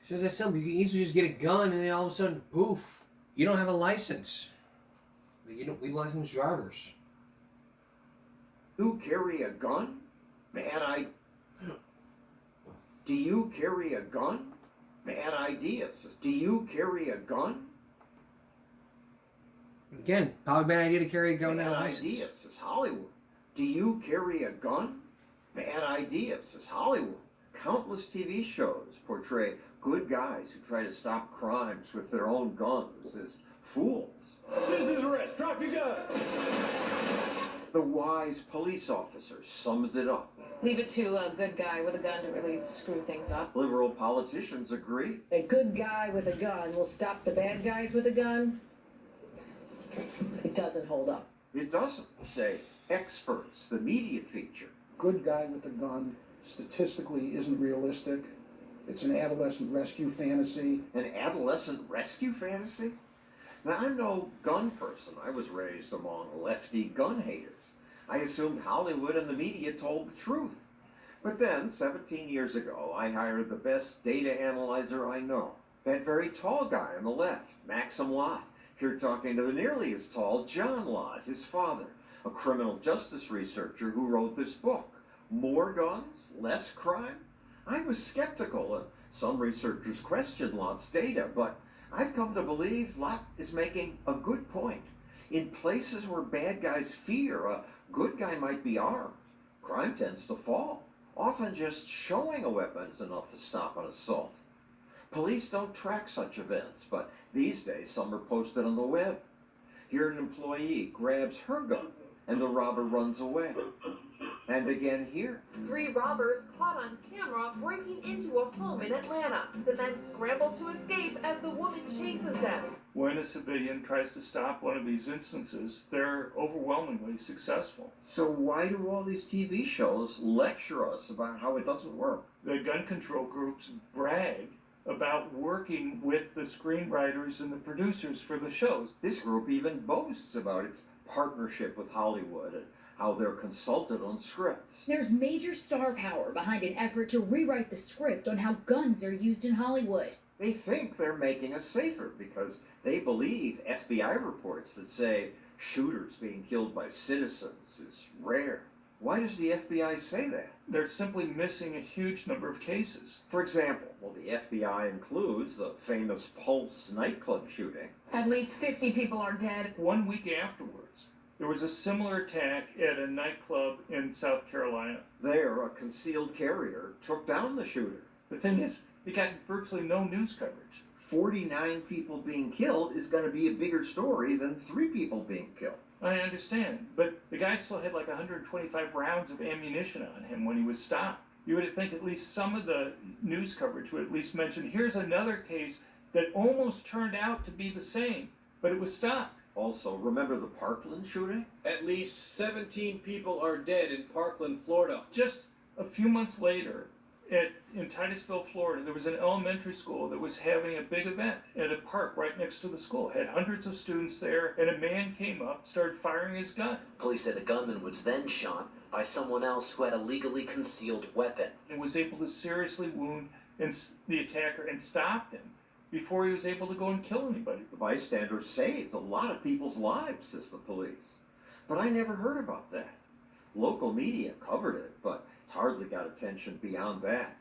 It's just that simple. You can easily just get a gun and then all of a sudden, poof, you don't have a license. We license drivers. You carry a gun? Bad idea. Do you carry a gun? Bad idea. Do you carry a gun? Again, probably a bad idea to carry a gun without a Bad license. idea, says Hollywood. Do you carry a gun? Bad idea, says Hollywood. Countless TV shows portray good guys who try to stop crimes with their own guns as fools. Citizen's arrest. Drop your gun. The wise police officer sums it up. Leave it to a good guy with a gun to really screw things up. Liberal politicians agree. A good guy with a gun will stop the bad guys with a gun. It doesn't hold up. It doesn't, say experts, the media feature. Good guy with a gun statistically isn't realistic. It's an adolescent rescue fantasy. An adolescent rescue fantasy? Now, I'm no gun person. I was raised among lefty gun haters. I assumed Hollywood and the media told the truth. But then, 17 years ago, I hired the best data analyzer I know. That very tall guy on the left, Maxim Lott, here talking to the nearly as tall John Lott, his father, a criminal justice researcher who wrote this book. More guns, less crime? I was skeptical, and some researchers questioned Lott's data, but I've come to believe Lott is making a good point. In places where bad guys fear a good guy might be armed, crime tends to fall. Often just showing a weapon is enough to stop an assault. Police don't track such events, but these days some are posted on the web. Here an employee grabs her gun and the robber runs away. And again here. 3 robbers caught on camera breaking into a home in Atlanta. The men scramble to escape as the woman chases them. When a civilian tries to stop one of these instances, they're overwhelmingly successful. So why do all these TV shows lecture us about how it doesn't work? The gun control groups brag about working with the screenwriters and the producers for the shows. This group even boasts about its partnership with Hollywood and how they're consulted on scripts. There's major star power behind an effort to rewrite the script on how guns are used in Hollywood. They think they're making us safer because they believe FBI reports that say shooters being killed by citizens is rare. Why does the FBI say that? They're simply missing a huge number of cases. For example, well, the FBI includes the famous Pulse nightclub shooting. At least 50 people are dead. 1 week afterwards, there was a similar attack at a nightclub in South Carolina. There, a concealed carrier took down the shooter. The thing is, it got virtually no news coverage. 49 people being killed is going to be a bigger story than 3 people being killed. I understand, but the guy still had like 125 rounds of ammunition on him when he was stopped. You would think at least some of the news coverage would at least mention, here's another case that almost turned out to be the same, but it was stopped. Also, remember the Parkland shooting? At least 17 people are dead in Parkland, Florida. Just a few months later, in Titusville, Florida, there was an elementary school that was having a big event at a park right next to the school. Had hundreds of students there, and a man came up, started firing his gun. Police say the gunman was then shot by someone else who had a legally concealed weapon. And was able to seriously wound the attacker and stop him before he was able to go and kill anybody. The bystander saved a lot of people's lives, says the police. But I never heard about that. Local media covered it, but hardly got attention beyond that.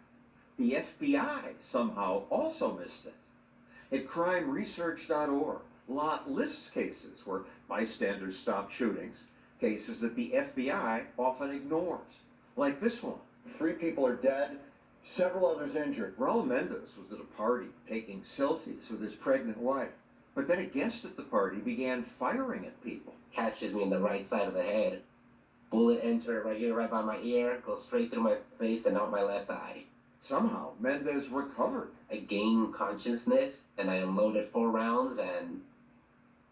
The FBI somehow also missed it. At crimeresearch.org, Lott lists cases where bystanders stopped shootings, cases that the FBI often ignores, like this one. 3 people are dead, several others injured. Raul Mendez was at a party taking selfies with his pregnant wife, but then a guest at the party began firing at people. Catches me in the right side of the head. Bullet entered right here, right by my ear, goes straight through my face and out my left eye. Somehow, Mendez recovered. I gained consciousness, and I unloaded 4 rounds and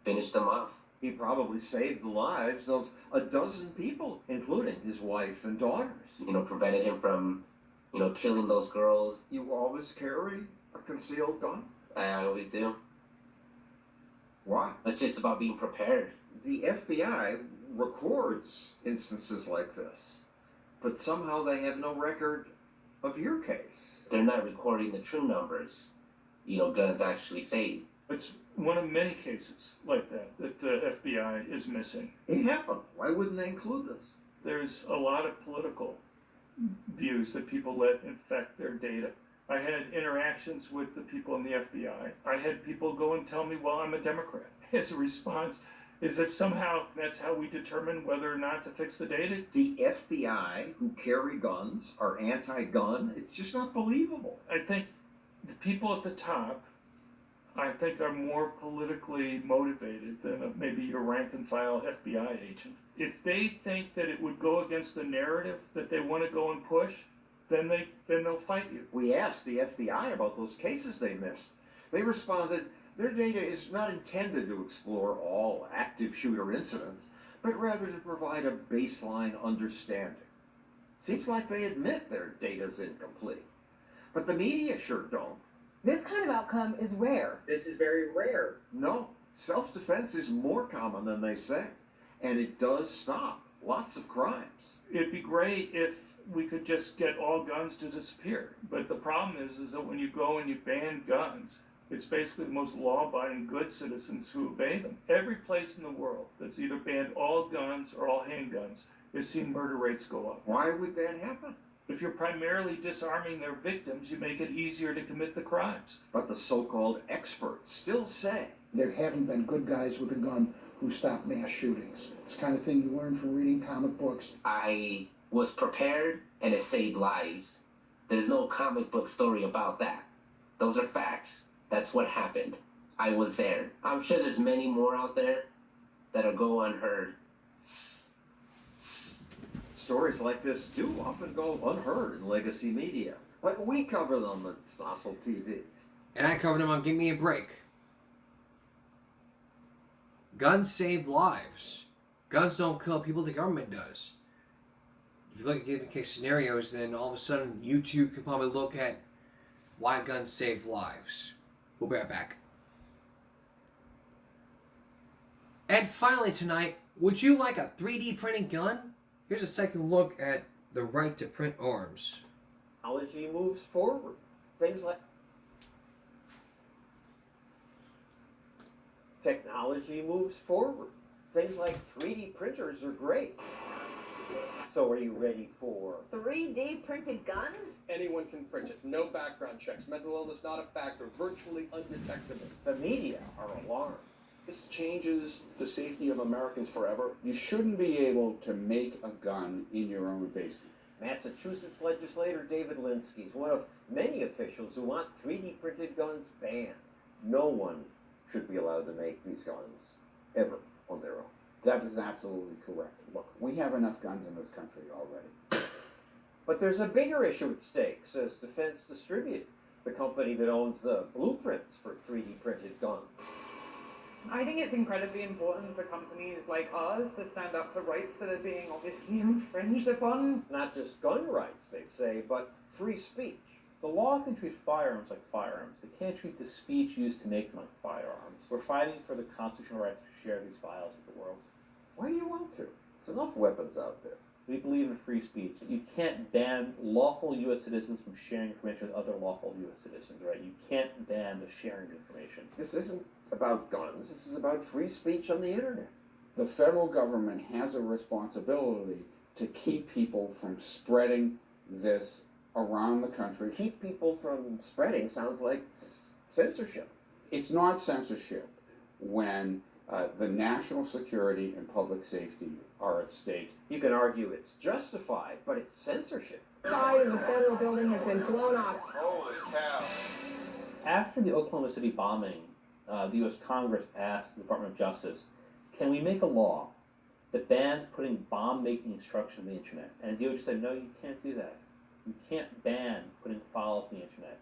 finished them off. He probably saved the lives of a dozen people, including his wife and daughters. Prevented him from, killing those girls. You always carry a concealed gun? I always do. Why? It's just about being prepared. The FBI records instances like this, but somehow they have no record of your case. They're not recording the true numbers, guns actually saved. It's one of many cases like that the FBI is missing. It happened. Why wouldn't they include this? There's a lot of political views that people let infect their data. I had interactions with the people in the FBI. I had people go and tell me, well, I'm a Democrat. As a response, as if somehow that's how we determine whether or not to fix the data. The FBI, who carry guns, are anti-gun. It's just not believable. I think the people at the top, are more politically motivated than maybe your rank-and-file FBI agent. If they think that it would go against the narrative that they want to go and push, then they'll fight you. We asked the FBI about those cases they missed. They responded, their data is not intended to explore all active shooter incidents, but rather to provide a baseline understanding. Seems like they admit their data's incomplete. But the media sure don't. This kind of outcome is rare. This is very rare. No, self-defense is more common than they say. And it does stop lots of crimes. It'd be great if we could just get all guns to disappear. But the problem is that when you go and you ban guns, it's basically the most law-abiding good citizens who obey them. Every place in the world that's either banned all guns or all handguns has seen murder rates go up. Why would that happen? If you're primarily disarming their victims, you make it easier to commit the crimes. But the so-called experts still say There haven't been good guys with a gun who stop mass shootings. It's the kind of thing you learn from reading comic books. I was prepared and it saved lives. There's no comic book story about that. Those are facts. That's what happened. I was there. I'm sure there's many more out there that'll go unheard. stories like this do often go unheard in legacy media. But we cover them at Stossel TV. And I covered them on Give Me a Break. Guns save lives. Guns don't kill people, the government does. If you look at given case scenarios, then all of a sudden YouTube can probably look at why guns save lives. We'll be right back. And finally tonight, would you like a 3D printed gun? Here's a second look at the right to print arms. Technology moves forward. Things like technology moves forward. Things like 3D printers are great. So are you ready for 3D printed guns? Anyone can print it. No background checks. Mental illness not a factor. Virtually undetectable. The media are alarmed. This changes the safety of Americans forever. You shouldn't be able to make a gun in your own basement. Massachusetts legislator David Linsky is one of many officials who want 3D printed guns banned. No one should be allowed to make these guns, ever, on their own. That is absolutely correct. Look, we have enough guns in this country already. But there's a bigger issue at stake, says Defense Distributed, the company that owns the blueprints for 3D printed guns. I think it's incredibly important for companies like ours to stand up for rights that are being obviously infringed upon. Not just gun rights, they say, but free speech. The law can treat firearms like firearms. They can't treat the speech used to make them like firearms. We're fighting for the constitutional right to share these files with the world. Why do you want to? There's enough weapons out there. We believe in free speech. You can't ban lawful U.S. citizens from sharing information with other lawful U.S. citizens, right? You can't ban the sharing of information. This isn't about guns. This is about free speech on the internet. The federal government has a responsibility to keep people from spreading this around the country. Keep people from spreading sounds like censorship. It's not censorship when the national security and public safety are at stake. You can argue it's justified, but it's censorship. Side of the federal building has been blown up. Holy cow. After the Oklahoma City bombing, the U.S. Congress asked the Department of Justice, can we make a law that bans putting bomb-making instruction on the internet? And DOJ said, no, you can't do that. You can't ban putting files on the internet.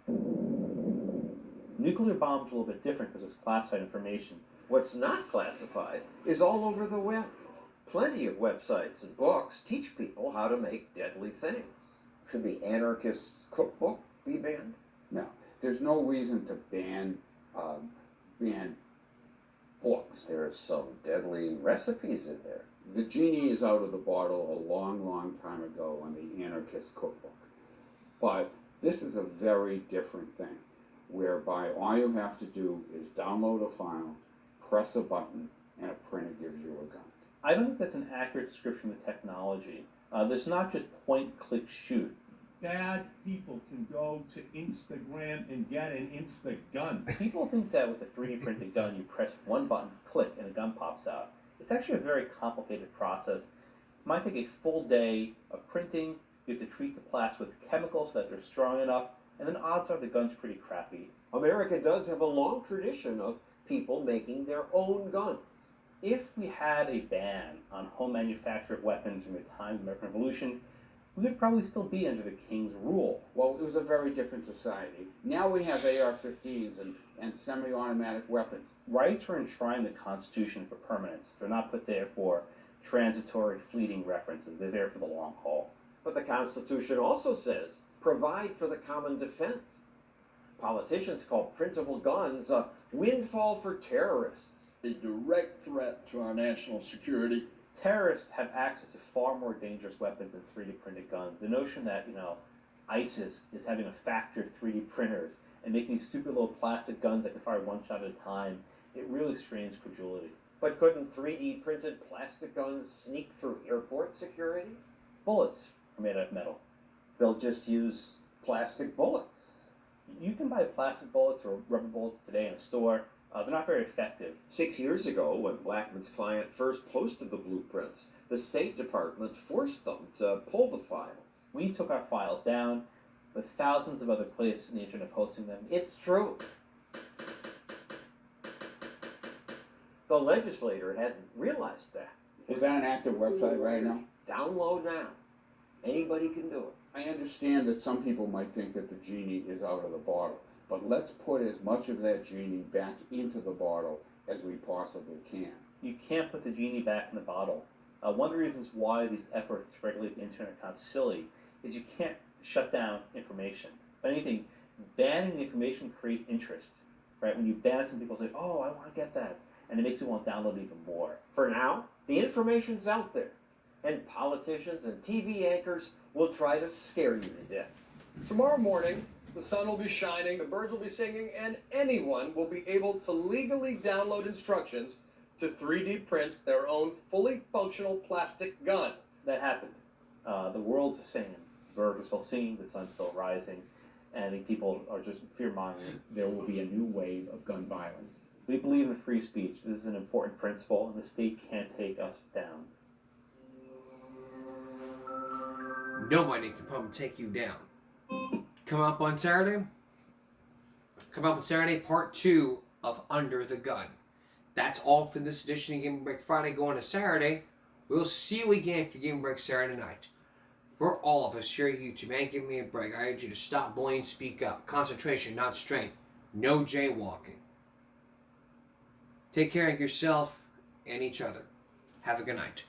Nuclear bombs are a little bit different because it's classified information. What's not classified is all over the web. Plenty of websites and books teach people how to make deadly things. Should the anarchist's cookbook be banned? No. There's no reason to ban books. There are some deadly recipes in there. The genie is out of the bottle a long, long time ago on the anarchist cookbook. But this is a very different thing, whereby all you have to do is download a file, press a button, and a printer gives you a gun. I don't think that's an accurate description of the technology. There's not just point-click shoot. Bad people can go to Instagram and get an Insta gun. People think that with a 3D printed gun, you press one button, click, and a gun pops out. It's actually a very complicated process. It might take a full day of printing. You have to treat the plastic with chemicals so that they're strong enough, and then odds are the gun's pretty crappy. America does have a long tradition of people making their own guns. If we had a ban on home manufacture of weapons from the time of the American Revolution, we would probably still be under the king's rule. Well, it was a very different society. Now we have AR-15s and semi-automatic weapons. Rights are enshrined in the Constitution for permanence. They're not put there for transitory, fleeting references. They're there for the long haul. But the Constitution also says, provide for the common defense. Politicians call printable guns a windfall for terrorists. A direct threat to our national security. Terrorists have access to far more dangerous weapons than 3D printed guns. The notion that, ISIS is having a factory of 3D printers and making these stupid little plastic guns that can fire one shot at a time, it really strains credulity. But couldn't 3D printed plastic guns sneak through airport security? Bullets are made out of metal. They'll just use plastic bullets. You can buy plastic bullets or rubber bullets today in a store. They're not very effective. 6 years ago, when Blackman's client first posted the blueprints, the State Department forced them to pull the files. We took our files down, with thousands of other places on the internet posting them. It's true. The legislator hadn't realized that. Is that an active website right now? Download now. Anybody can do it. I understand that some people might think that the genie is out of the bottle, but let's put as much of that genie back into the bottle as we possibly can. You can't put the genie back in the bottle. One of the reasons why these efforts to regulate the internet are kind of silly is you can't shut down information. If anything, banning the information creates interest, right? When you ban it, some people say, oh, I want to get that. And it makes people want to download even more. For now, the information's out there, and politicians and TV anchors will try to scare you to death. Tomorrow morning, the sun will be shining, the birds will be singing, and anyone will be able to legally download instructions to 3D print their own fully functional plastic gun. That happened. The world's the same. Birds are still singing, the sun's still rising, and I think people are just fear-mongering. There will be a new wave of gun violence. We believe in free speech. This is an important principle, and the state can't take us down. Nobody can come and take you down. Come up on Saturday, part 2 of Under the Gun. That's all for this edition of Game Break Friday going to Saturday. We'll see you again for Game Break Saturday night. For all of us here at YouTube, man, give me a break. I urge you to stop bullying, speak up. Concentration, not strength. No jaywalking. Take care of yourself and each other. Have a good night.